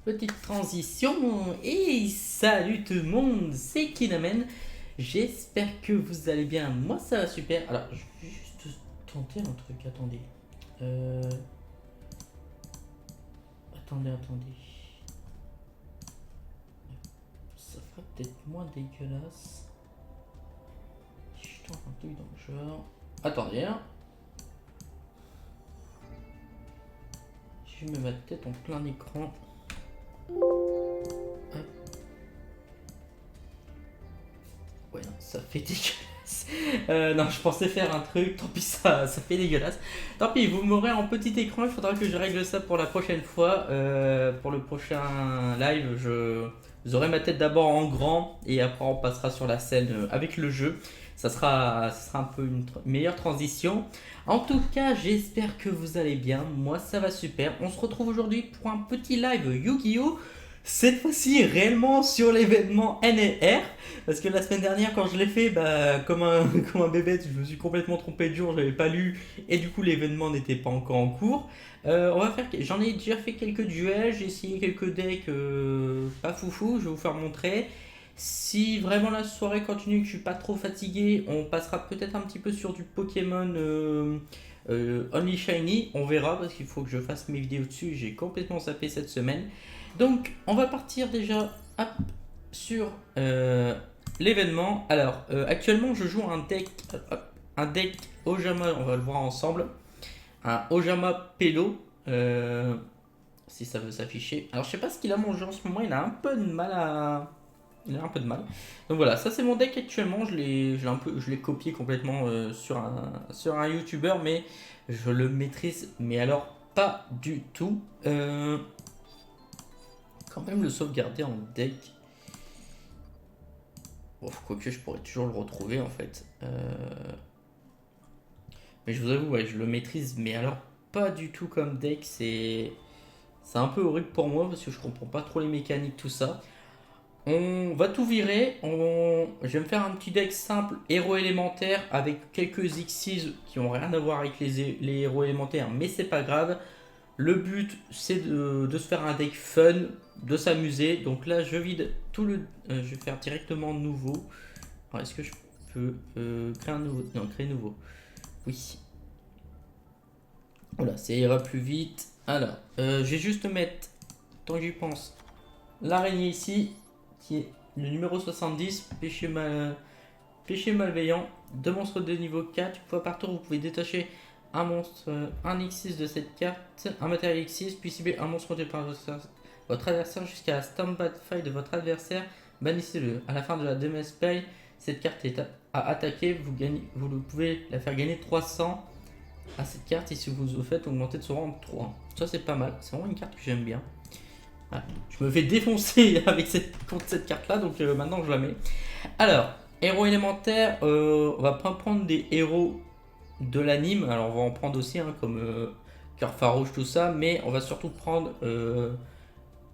Petite transition et salut tout le monde, c'est Kinamen. J'espère que vous allez bien. Moi ça va super. Alors je vais juste tenter un truc. Attendez. Euh... Attendez. Ça fera peut-être moins dégueulasse. Je tente un truc dans le genre. Attendez. Hein. Je mets ma tête en plein écran. Hop. Ouais, non, ça fait dégueulasse. Non, je pensais faire un truc, tant pis, ça fait dégueulasse. Tant pis, vous m'aurez en petit écran, il faudra que je règle ça pour la prochaine fois. Pour le prochain live, vous aurez ma tête d'abord en grand et après on passera sur la scène avec le jeu. Ça sera un peu une meilleure transition. En tout cas, j'espère que vous allez bien. Moi, ça va super. On se retrouve aujourd'hui pour un petit live Yu-Gi-Oh! Cette fois-ci réellement sur l'événement NLR. Parce que la semaine dernière, quand je l'ai fait, comme comme un bébé, je me suis complètement trompé de jour, j'avais pas lu, et du coup l'événement n'était pas encore en cours. J'en ai déjà fait quelques duels, j'ai essayé quelques decks pas foufou, je vais vous faire montrer. Si vraiment la soirée continue, que je suis pas trop fatigué, on passera peut-être un petit peu sur du Pokémon Only Shiny, on verra parce qu'il faut que je fasse mes vidéos dessus, j'ai complètement zappé cette semaine. Donc on va partir déjà hop, sur l'événement. Alors actuellement je joue un deck Ojama, on va le voir ensemble. Un Ojama Pelo. Si ça veut s'afficher. Alors je sais pas ce qu'il a mon jeu en ce moment, il a un peu de mal à. Il a un peu de mal. Donc voilà, ça c'est mon deck actuellement. Je l'ai copié complètement sur un YouTuber, mais je le maîtrise, mais alors pas du tout. Quand même le sauvegarder en deck. Bon, quoique je pourrais toujours le retrouver en fait. Mais je vous avoue, ouais, je le maîtrise, mais alors pas du tout comme deck. C'est un peu horrible pour moi parce que je comprends pas trop les mécaniques, tout ça. On va tout virer. Je vais me faire un petit deck simple, héros élémentaire, avec quelques Xyz qui ont rien à voir avec les héros élémentaires, mais c'est pas grave. Le but, c'est de se faire un deck fun, de s'amuser. Donc là, je vide tout le. Je vais faire directement nouveau. Alors, est-ce que je peux créer un nouveau? Non, créer nouveau. Oui. Voilà, ça ira plus vite. Alors, je vais juste mettre, tant que j'y pense, l'araignée ici, qui est le numéro 70, péché malveillant. Deux monstres de niveau 4. Une fois par tour, vous pouvez détacher un monstre, un X6 de cette carte, un matériel X6, puis cibler un monstre monté par votre adversaire jusqu'à la stand-by fight de votre adversaire. Bannissez-le. À la fin de la demi spell, cette carte est à attaquer. Vous pouvez la faire gagner 300 à cette carte et si vous le faites augmenter de son rang de 3. Ça c'est pas mal, c'est vraiment une carte que j'aime bien. Voilà. Je me fais défoncer contre cette carte là, donc maintenant je la mets. Alors, héros élémentaire, on va pas prendre des héros de l'anime, alors on va en prendre aussi comme Cœur Farouche, tout ça, mais on va surtout prendre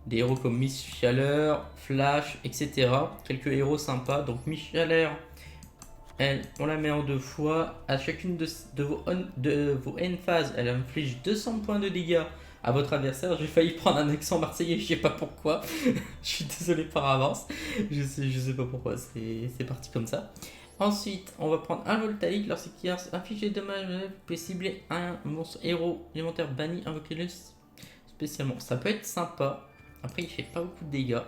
des héros comme Miss Chaleur, Flash, etc. Quelques héros sympas, donc Miss Chaleur. On la met en deux fois. À chacune de vos end phases, elle inflige 200 points de dégâts à votre adversaire. J'ai failli prendre un accent marseillais, je sais pas pourquoi. Je suis désolé par avance. Je sais pas pourquoi, c'est parti comme ça. Ensuite, on va prendre un Voltaic. Lorsqu'il a infligé des dommages, vous pouvez cibler un monstre héros élémentaire banni, invoquez-le spécialement. Ça peut être sympa. Après, il fait pas beaucoup de dégâts.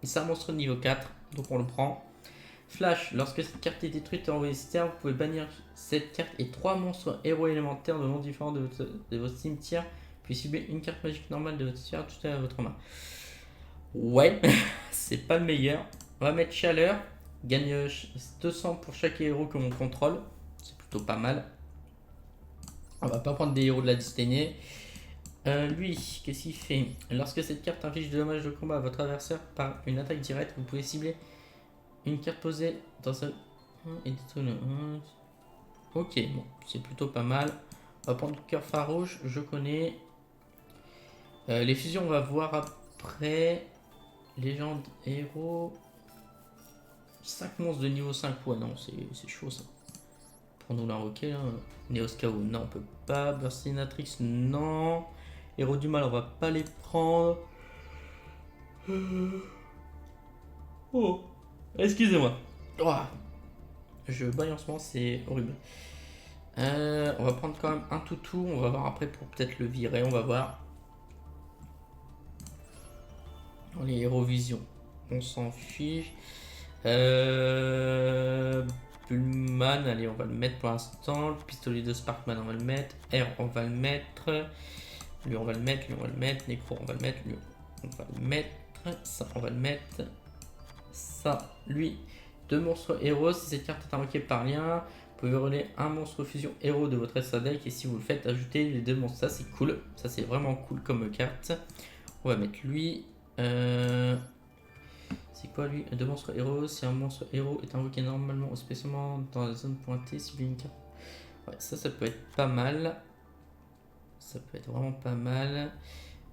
Et c'est un monstre de niveau 4, donc on le prend. Flash, lorsque cette carte est détruite et envoyée cimetière, vous pouvez bannir cette carte et 3 monstres héros élémentaires de noms différents de votre cimetière, puis cibler une carte magique normale de votre cimetière ajoutée à votre main. Ouais, c'est pas le meilleur. On va mettre Chaleur, gagne 200 pour chaque héros que l'on contrôle, c'est plutôt pas mal. On va pas prendre des héros de la destinée. Lui, qu'est-ce qu'il fait? Lorsque cette carte inflige de dommages de combat à votre adversaire par une attaque directe, vous pouvez cibler une carte posée dans ce. Ok, bon, c'est plutôt pas mal. On va prendre Cœur Farouche, je connais. Les fusions, on va voir après. Légende, héros. 5 monstres de niveau 5. Ouais, non, c'est chaud ça. Pour nous l'invoquer, hein. Neos KO, non, on peut pas. Burstinatrix, non. Héros du mal, on va pas les prendre. Oh, excusez-moi. Oh, je baille en ce moment, c'est horrible. On va prendre quand même un toutou. On va voir après pour peut-être le virer. On va voir. Les Hérovision, on s'en fiche. Pullman, allez, on va le mettre pour l'instant. Le pistolet de Sparkman, on va le mettre. R, on va le mettre. Lui, on va le mettre. Lui, on va le mettre. Necro, on va le mettre. Lui, on va le mettre. Ça, on va le mettre. Ça, lui. Deux monstres héros. Si cette carte est invoquée par lien, vous pouvez relayer un monstre fusion héros de votre extra deck. Et si vous le faites, ajoutez les deux monstres. Ça, c'est cool. Ça, c'est vraiment cool comme carte. On va mettre lui. C'est quoi lui? Deux monstres héros. Si un monstre héros est invoqué normalement ou spécialement dans la zone pointée, ciblez une carte. Ouais, ça peut être pas mal. Ça peut être vraiment pas mal.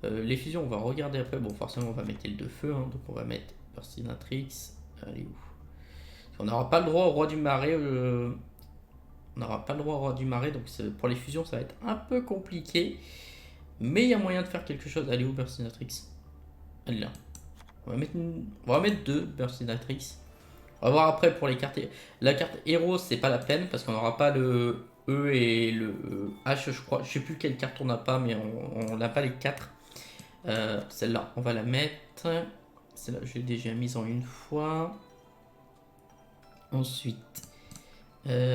Les fusions, on va regarder après. Bon, forcément, on va mettre le de feu. Hein, donc, on va mettre Persinatrix. Elle est où? On n'aura pas le droit au roi du marais. On n'aura pas le droit au roi du marais. Donc, pour les fusions, ça va être un peu compliqué. Mais il y a moyen de faire quelque chose. Elle est où, Persinatrix? Elle est là. On va mettre deux Persinatrix. On va voir après pour les cartes. La carte héros, c'est pas la peine parce qu'on n'aura pas le E et le H, je crois. Je sais plus quelle carte on n'a pas, mais on n'a pas les quatre. Celle-là, on va la mettre. Celle-là, je l'ai déjà mise en une fois. Ensuite,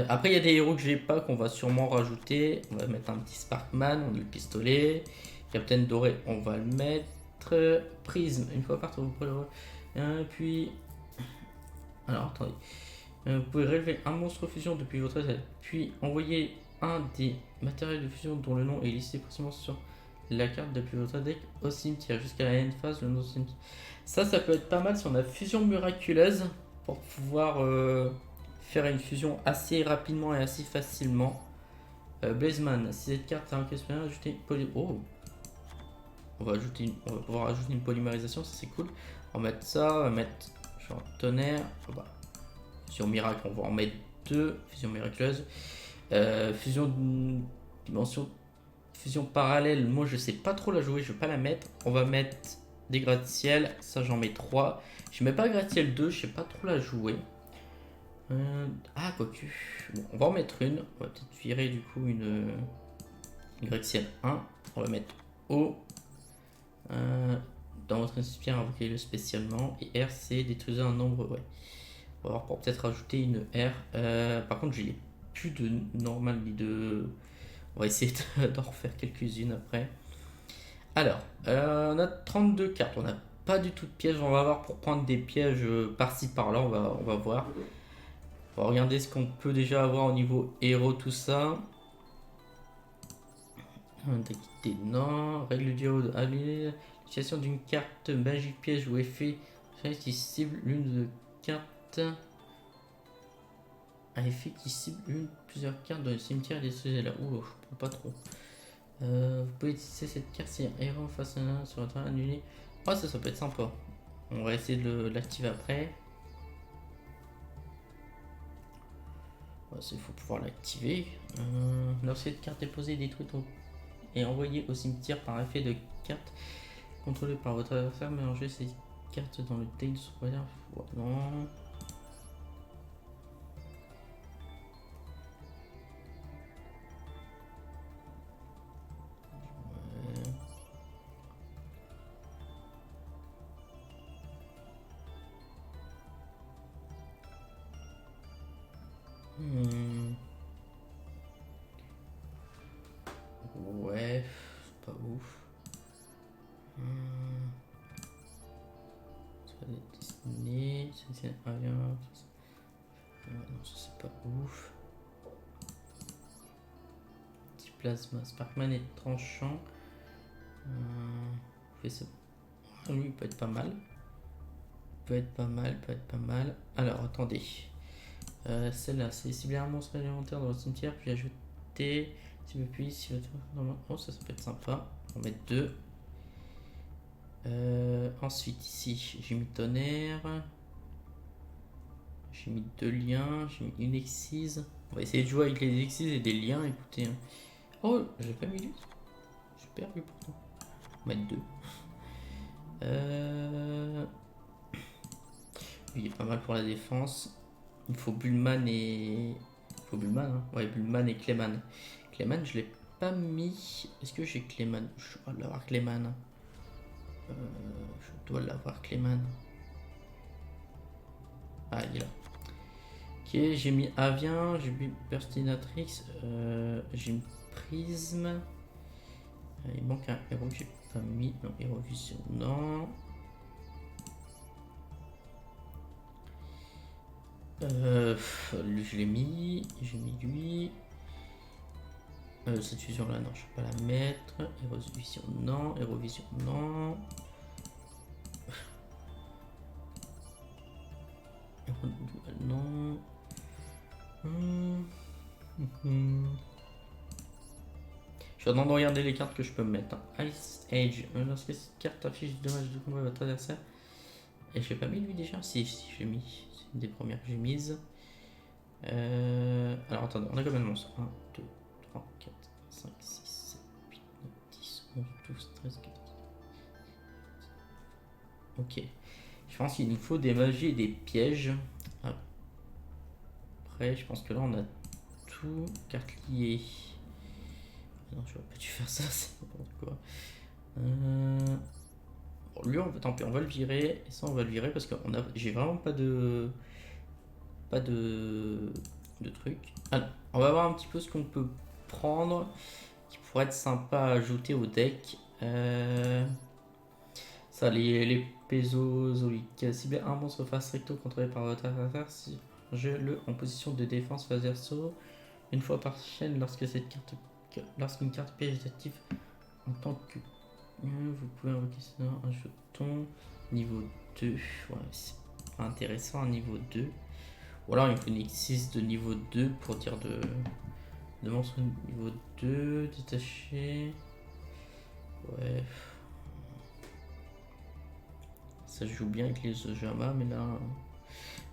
après, il y a des héros que j'ai pas qu'on va sûrement rajouter. On va mettre un petit Sparkman, on a le pistolet. Captain Doré, on va le mettre. Prisme, une fois par tour, vous pouvez le... Puis. Alors, attendez. Vous pouvez relever un monstre fusion depuis votre tête, puis envoyer un des matériels de fusion dont le nom est listé précisément sur la carte depuis votre deck au cimetière jusqu'à la end phase. Le nom du cimetière. Ça peut être pas mal si on a fusion miraculeuse pour pouvoir faire une fusion assez rapidement et assez facilement. Blazeman, si cette carte a un question, ajouter oh, on va pouvoir ajouter une polymérisation, ça c'est cool. On va mettre ça, on va mettre genre tonnerre. Bah, fusion miracle, on va en mettre deux. Fusion miraculeuse. Fusion dimension. Fusion parallèle, moi je sais pas trop la jouer, je vais pas la mettre. On va mettre des gratte-ciel, ça j'en mets 3. Je mets pas gratte-ciel 2, je sais pas trop la jouer. Quoique. Bon, on va en mettre une. On va peut-être virer du coup une gratte-ciel 1. On va mettre O. Dans votre inspire, invoquez-le spécialement. Et R, c'est détruire un nombre. Ouais. On va voir pour peut-être rajouter une R. Par contre, j'ai plus de normal ni de. On va essayer d'en refaire quelques-unes après. Alors, on a 32 cartes. On n'a pas du tout de pièges. On va voir pour prendre des pièges par-ci par-là. On va voir. On va regarder ce qu'on peut déjà avoir au niveau héros, tout ça. Non, règle du héros. L'utilisation d'une carte magique piège ou effet qui cible l'une de cartes. Un effet qui cible plusieurs cartes dans le cimetière et des là. Ouh, je comprends pas trop. Vous pouvez utiliser cette carte si un héros face à un sur un terrain annulé. Oh, ça peut être sympa. On va essayer de l'activer après. Il faut pouvoir l'activer. Lorsque cette carte est posée, détruite et envoyée au cimetière par effet de carte contrôlée par votre adversaire, mélangez ces cartes dans le deck de son poignard. Non. Ouais, c'est pas ouf. Ça va être Disney, c'est un avion. Non, ça c'est pas ouf. Petit plasma. Sparkman est tranchant. Fait ça. Lui, il peut être pas mal. Peut être pas mal. Alors, attendez. Celle-là, c'est cibler un monstre élémentaire dans le cimetière, puis ajouter. Si le oh, ça peut être sympa. On va mettre deux. Ensuite, ici, j'ai mis tonnerre. J'ai mis deux liens. J'ai mis une excise. On va essayer de jouer avec les excises et des liens. Écoutez. Oh, j'ai pas mis lui. J'ai perdu pourtant. mettre 2. Il est pas mal pour la défense. Il faut Bullman et... Il faut Bullman, hein. Ouais, Bullman et Clayman. Clayman, je l'ai pas mis. Est-ce que j'ai Clayman? Je dois l'avoir Clayman. Je dois l'avoir Clayman. Ah, il est là. Ok, j'ai mis Avien, j'ai mis Burstinatrix, j'ai mis Prisme. Il manque un héros que j'ai pas mis. Non, Hérovision, non. Lui, je l'ai mis. J'ai mis lui. Cette fusion là, non, je peux pas la mettre. Hérovision, non. Hérovision, non. Non. Je suis en train de regarder les cartes que je peux mettre. Ice Age. Lorsque cette carte affiche du dommage de combat à votre adversaire. Et je l'ai pas mis lui déjà? Si, je l'ai mis. C'est une des premières que j'ai mises. Alors attendez, on a combien de monstres? 1, 2, 3, 4, 5, 6, 7, 8, 9, 10, 11, 12, 13, 14. Ok. Je pense qu'il nous faut des magies et des pièges. Après, je pense que là on a tout. Cartes liées. Non, je pas dû faire ça, c'est n'importe quoi. Bon, lui, tant pis, on va le virer. Et ça, on va le virer parce que j'ai vraiment pas de. Pas de trucs. Alors, on va voir un petit peu ce qu'on peut prendre qui pourrait être sympa à ajouter au deck. Ça, les Pézozoliques. Ciblez un monstre face recto contrôlé par votre adversaire. Si le en position de défense face verso. Une fois par chaîne, lorsqu'une carte piège est active en tant que. Vous pouvez invoquer un jeton niveau 2. Ouais, c'est pas intéressant un niveau 2. Ou alors il faut une X6 de niveau 2 pour dire de monstre niveau 2, détaché. Ouais. Ça joue bien avec les Ojama, mais là.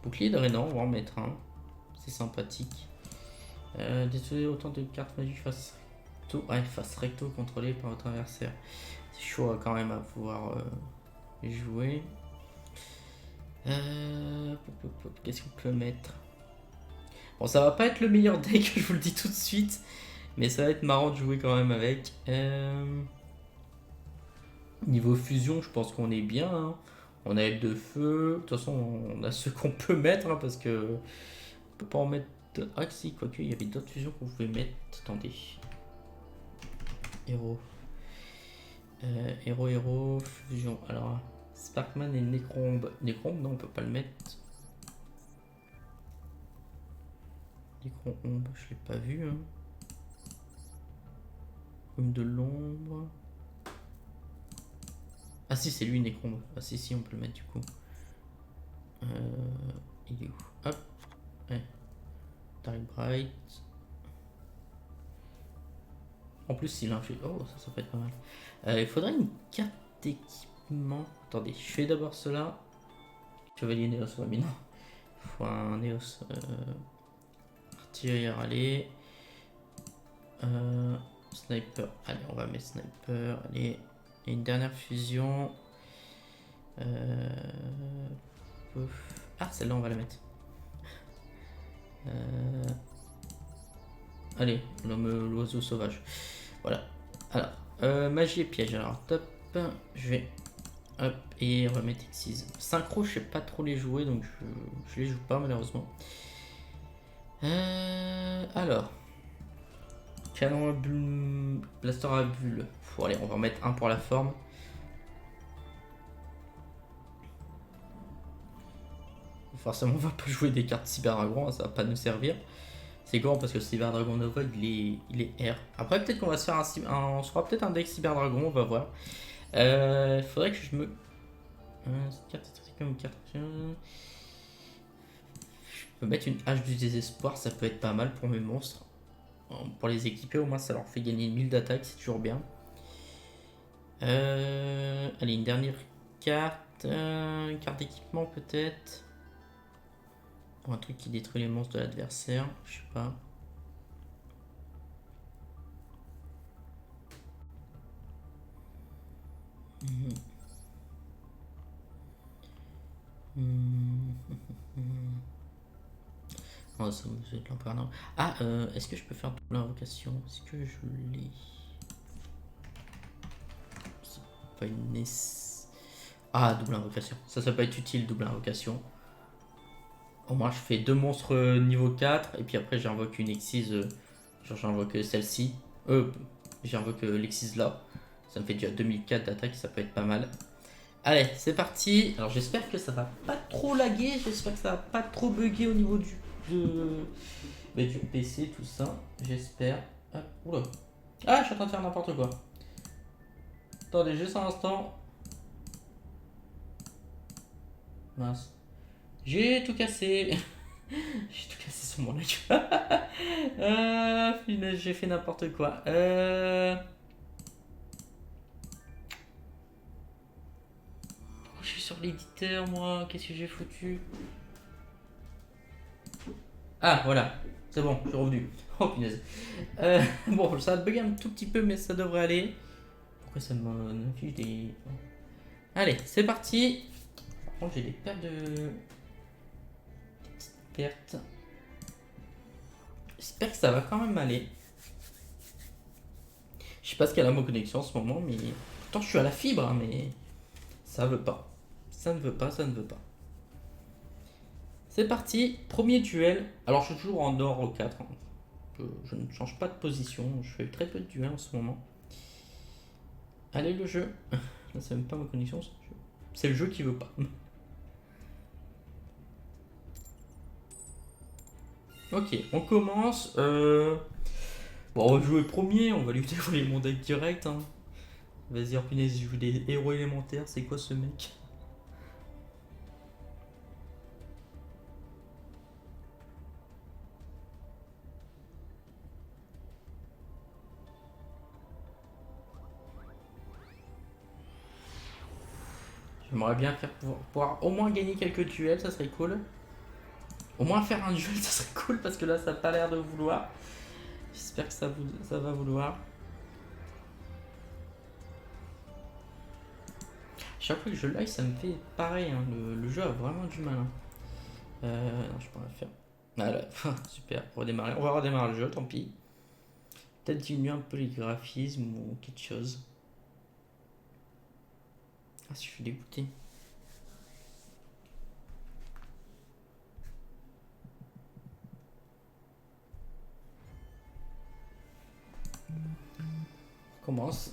Bouclier de Renan, on va en mettre un. C'est sympathique. Détruire autant de cartes magiques face recto. Ouais, face recto contrôlé par votre adversaire. C'est chaud quand même à pouvoir jouer. Qu'est-ce qu'on peut mettre? Bon, ça va pas être le meilleur deck, je vous le dis tout de suite. Mais ça va être marrant de jouer quand même avec. Niveau fusion, je pense qu'on est bien. Hein. On a aile de feu. De toute façon, on a ceux qu'on peut mettre. Hein, parce que on peut pas en mettre. Ah, si, quoique, il y avait d'autres fusions qu'on pouvait mettre. Attendez. Héros. Héros, fusion. Alors, Sparkman et Necrombe. Necrombe, non, on peut pas le mettre. Necrombe, je l'ai pas vu. Hein. Comme de l'ombre. Ah si, c'est lui Necrombe. Ah si, on peut le mettre du coup. Il est où? Hop. Ouais. Dark Bright. En plus, il a un fait. Oh, ça peut être pas mal. Il faudrait une carte d'équipement. Attendez, je fais d'abord cela. Chevalier Néos, ouais, mais non. Il faut un Néos. Artillerie, allez. Sniper. Allez, on va mettre Sniper. Allez. Et une dernière fusion. Ah, celle-là, on va la mettre. Allez, l'oiseau sauvage. Voilà. Alors, magie et piège. Alors, top. Je vais. Hop. Et on va mettre X6. Synchro, je sais pas trop les jouer, donc je les joue pas, malheureusement. Alors. Canon à bulle. Blaster à bulle. Allez, on va en mettre un pour la forme. Forcément, on va pas jouer des cartes Cyber Dragon, ça va pas nous servir. C'est grand parce que Cyber Dragon Nova il est R. Après, peut-être qu'on va se faire on se fera peut-être un deck Cyber Dragon, on va voir. Faudrait que je me. Cette carte est traitée comme une carte. Je peux mettre une hache du désespoir, ça peut être pas mal pour mes monstres. Pour les équiper, au moins ça leur fait gagner 1000 d'attaque, c'est toujours bien. Allez, une dernière carte. Une carte d'équipement peut-être. Un truc qui détruit les monstres de l'adversaire, je sais pas. Mhm. Mhm. Oh, ça me fait de l'empereur. Ah, est-ce que je peux faire double invocation? Est-ce que je l'ai? C'est pas une Ah, double invocation. Ça peut être utile, double invocation. Au moins, je fais deux monstres niveau 4 et puis après, j'invoque une Exis. Genre, j'invoque celle-ci. J'invoque l'Exis là. Ça me fait déjà 2004 d'attaque, ça peut être pas mal. Allez, c'est parti. Alors, j'espère que ça va pas trop laguer. J'espère que ça va pas trop bugger au niveau du PC, tout ça. J'espère. Ah, oula. Ah, je suis en train de faire n'importe quoi. Attendez, juste un instant. Mince. J'ai tout cassé. J'ai tout cassé sur mon live. Punaise, j'ai fait n'importe quoi. Je suis sur l'éditeur, moi. Qu'est-ce que j'ai foutu? Ah, voilà. C'est bon, je suis revenu. Oh, punaise. Bon, ça a bugué un tout petit peu, mais ça devrait aller. Pourquoi ça m'affiche des... Allez, c'est parti. Par contre, j'ai des pertes de... Pertes. J'espère que ça va quand même aller. Je sais pas ce qu'elle a ma connexion en ce moment, mais... Pourtant, je suis à la fibre, hein, mais... Ça veut pas. Ça ne veut pas, ça ne veut pas. C'est parti, premier duel. Alors, je suis toujours en or 4. Hein. Je ne change pas de position. Je fais très peu de duels en ce moment. Allez, le jeu. Là, c'est même pas ma connexion. C'est le jeu qui veut pas. Ok, on commence. Bon, on va jouer premier. On va lui dévoiler mon deck direct. Hein. Vas-y, punaise, je joue des héros élémentaires. C'est quoi ce mec? J'aimerais bien faire pouvoir au moins gagner quelques duels, ça serait cool. Au moins faire un duel, ça serait cool parce que là, ça n'a pas l'air de vouloir. J'espère que ça va vouloir. Chaque fois que je live, ça me fait pareil. Hein. Le jeu a vraiment du mal. Hein. Non, je pourrais faire. Voilà, super, redémarrer. On va redémarrer le jeu, tant pis. Peut-être diminuer un peu les graphismes ou quelque chose. Ah, si je suis dégoûté. On commence.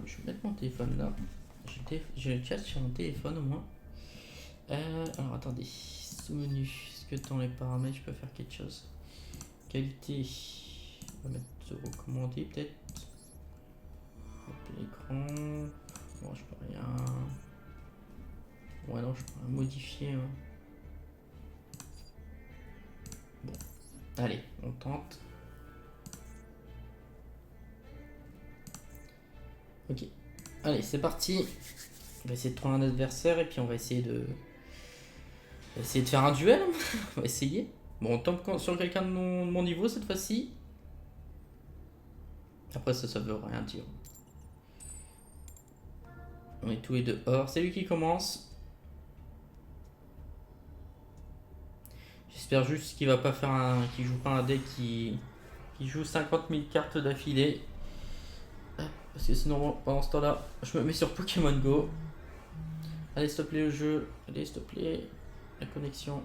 Je vais mettre mon téléphone là. Je le chat sur mon téléphone au moins. Alors attendez. Sous-menu. Est-ce que dans les paramètres je peux faire quelque chose? Qualité. On va mettre recommandé peut-être. L'écran. Bon, je peux rien. Ouais, non, je peux rien modifier. Hein. Bon. Allez, on tente. Ok. Allez, c'est parti. On va essayer de trouver un adversaire et puis on va essayer de faire un duel. On va essayer. Bon, on tombe sur quelqu'un de mon niveau cette fois-ci. Après ça veut rien dire. On est tous les deux hors. C'est lui qui commence. J'espère juste qu'il va pas faire qu'il joue pas un deck qui joue 50 000 cartes d'affilée. Parce que sinon, pendant ce temps-là, je me mets sur Pokémon Go. Allez, s'il te plaît, le jeu. Allez, s'il te plaît. La connexion.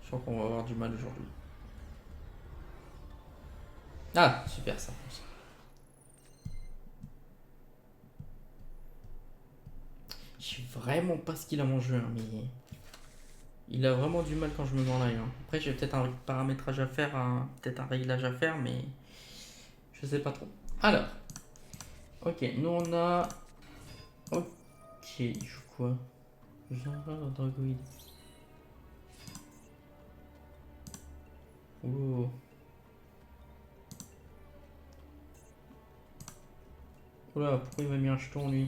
Je crois qu'on va avoir du mal aujourd'hui. Ah, super ça. Je sais vraiment pas ce qu'il a mon jeu, hein, mais il a vraiment du mal quand je me mets en live. Hein. Après, j'ai peut-être un paramétrage à faire, peut-être un réglage à faire, mais je sais pas trop. Alors, ok, nous on a. Ok, il joue quoi? Genre Dragoid. Oh. Oula, pourquoi il m'a mis un jeton lui?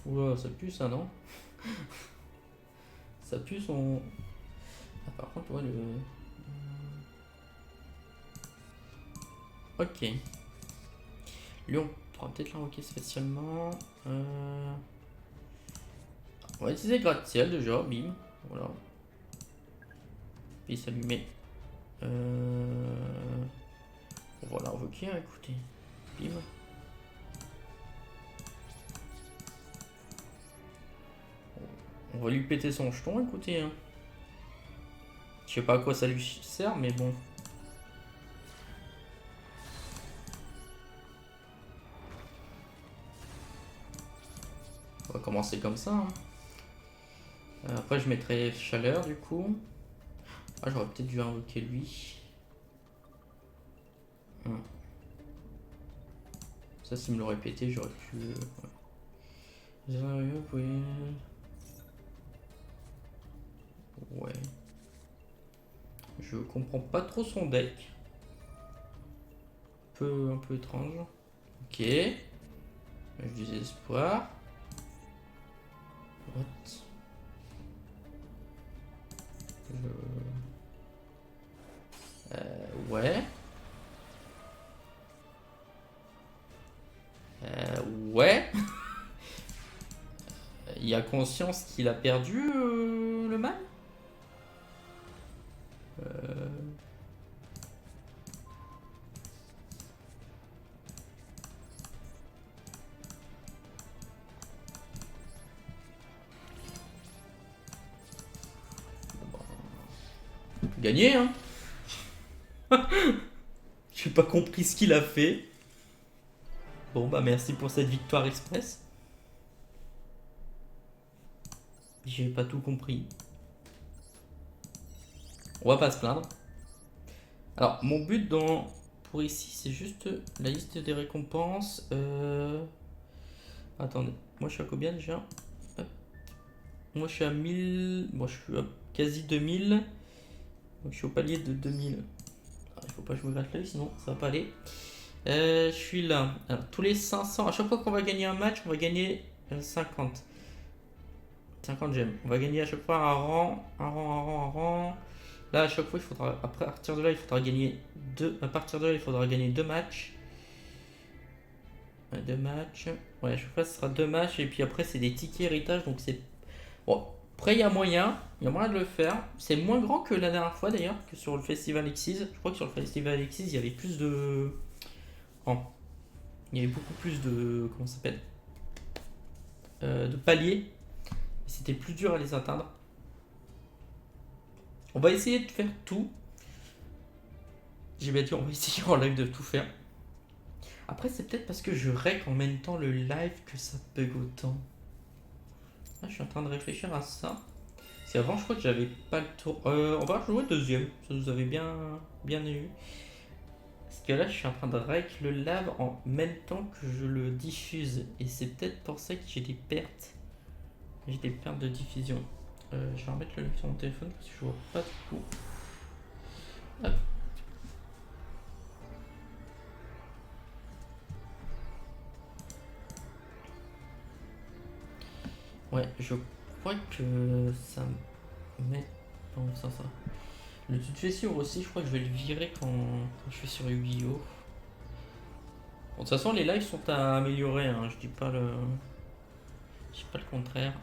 Oula, ça pue ça, non? Ça pue son... Ah, par contre, ouais, le... Ok. Lui, on pourra peut-être l'invoquer spécialement. On va utiliser gratte-ciel déjà, bim. Voilà. Puis ça lui met... Voilà, invoquer, hein, écoutez. Bim. On va lui péter son jeton, écoutez. Hein. Je sais pas à quoi ça lui sert, mais bon. On va commencer comme ça. Hein. Après, je mettrai chaleur, du coup. Ah, j'aurais peut-être dû invoquer lui. Ça, s'il me l'aurait pété, j'aurais pu... Ouais. Je comprends pas trop son deck. Un peu étrange. Ok. Je désespoir. What? Ouais. Ouais. Il a conscience qu'il a perdu le mal. Gagné, hein. J'ai pas compris ce qu'il a fait. Bon, bah merci pour cette victoire express. J'ai pas tout compris. On va pas se plaindre. Alors, mon but pour ici, c'est juste la liste des récompenses. Attendez, moi je suis à combien déjà? Hop. Moi je suis à 1000. Bon, je suis à quasi 2000. Donc je suis au palier de 2000. Ah, il faut pas que je me gratte l'œil, sinon ça va pas aller. Je suis là. Alors, tous les 500, à chaque fois qu'on va gagner un match, on va gagner 50 gemmes. On va gagner à chaque fois un rang. Là, à chaque fois, il faudra, à partir de là, il faudra gagner deux matchs. Deux matchs. Ouais, à chaque fois, ce sera deux matchs. Et puis après, c'est des tickets héritage. Donc, c'est. Bon, après, il y a moyen. Il y a moyen de le faire. C'est moins grand que la dernière fois, d'ailleurs, que sur le Festival Xyz. Je crois que sur le Festival Xyz, il y avait plus de. Oh. Il y avait beaucoup plus de. Comment ça s'appelle de paliers. C'était plus dur à les atteindre. On va essayer de faire tout. J'ai bien dit, on va essayer en live de tout faire. Après, c'est peut-être parce que je rec en même temps le live que ça bug autant. Là, je suis en train de réfléchir à ça. Si avant, je crois que j'avais pas le tour. On va jouer deuxième. Ça nous avait bien eu. Parce que là, je suis en train de rec le live en même temps que je le diffuse. Et c'est peut-être pour ça que j'ai des pertes. J'ai des pertes de diffusion. Je vais remettre le live sur mon téléphone parce que je vois pas tout. Hop. Ouais, je crois que ça met dans le sens ça. Le tout fait sûr aussi, je crois que je vais le virer quand je suis sur Yu-Gi-Oh! Bon, de toute façon, les lives sont à améliorer, hein, je dis pas le contraire.